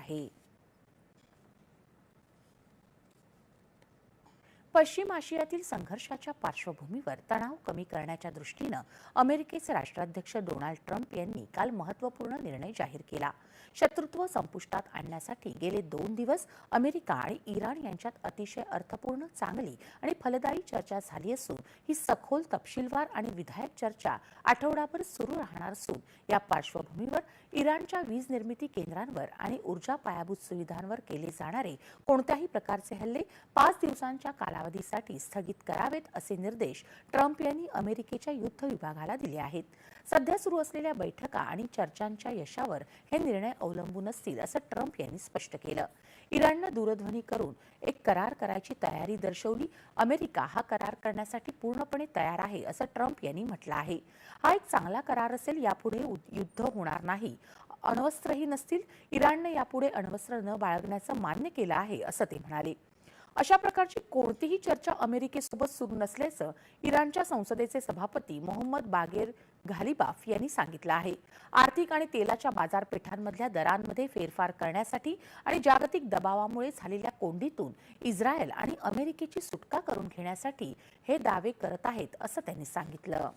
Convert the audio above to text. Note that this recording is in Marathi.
आहे। पश्चिम आशियातील संघर्षाच्या पार्श्वभूमीवर तणाव कमी करण्याच्या दृष्टीने अमेरिकेचे राष्ट्राध्यक्ष डोनाल्ड ट्रम्प यांनी काल महत्त्वपूर्ण निर्णय जाहीर केला। शत्रुत्व संपुष्टात आणण्यासाठी गेले 2 दिवस अमेरिका आणि इराण यांच्यात अतिशय अर्थपूर्ण, चांगली आणि फलदायी चर्चा झाली असून ही सखोल, तपशीलवार आणि विधायक चर्चा आठवडाभर सुरू राहणार असून या पार्श्वभूमीवर इराणच्या वीज निर्मिती केंद्रांवर आणि ऊर्जा पायाभूत सुविधांवर केले जाणारे कोणत्याही प्रकारचे हल्ले 5 दिवसांच्या कालावधीसाठी स्थगित करावेत असे निर्देश ट्रम्प यांनी अमेरिकेच्या युद्ध विभागाला दिले आहेत। सध्या सुरू असलेल्या बैठका आणि चर्चांच्या यशावर हे निर्णय अवलंबून असतील असं ट्रम्प यांनी स्पष्ट केलं। इराणने दूरध्वनी करून एक करार करायची तयारी दर्शवली। अमेरिका हा करार करण्यासाठी पूर्णपणे तयार आहे असं ट्रम्प यांनी म्हटलं आहे। हा एक चांगला करार असेल, यापुढे युद्ध होणार नाही, अण्वस्त्रही नसतील। इराणने यापुढे अण्वस्त्र न बाळगण्याचं मान्य केलं आहे असं ते म्हणाले। अशा प्रकारची कोणतीही चर्चा अमेरिकेसोबत सुरू नसल्याचं इराणच्या संसदेचे सभापती मोहम्मद बागेर घालिबाफ यांनी सांगितलं आहे। आर्थिक आणि तेलाच्या बाजारपेठांमधल्या दरांमध्ये फेरफार करण्यासाठी आणि जागतिक दबावामुळे झालेल्या कोंडीतून इस्रायल आणि अमेरिकेची सुटका करून घेण्यासाठी हे दावे करत आहेत असं त्यांनी सांगितलं।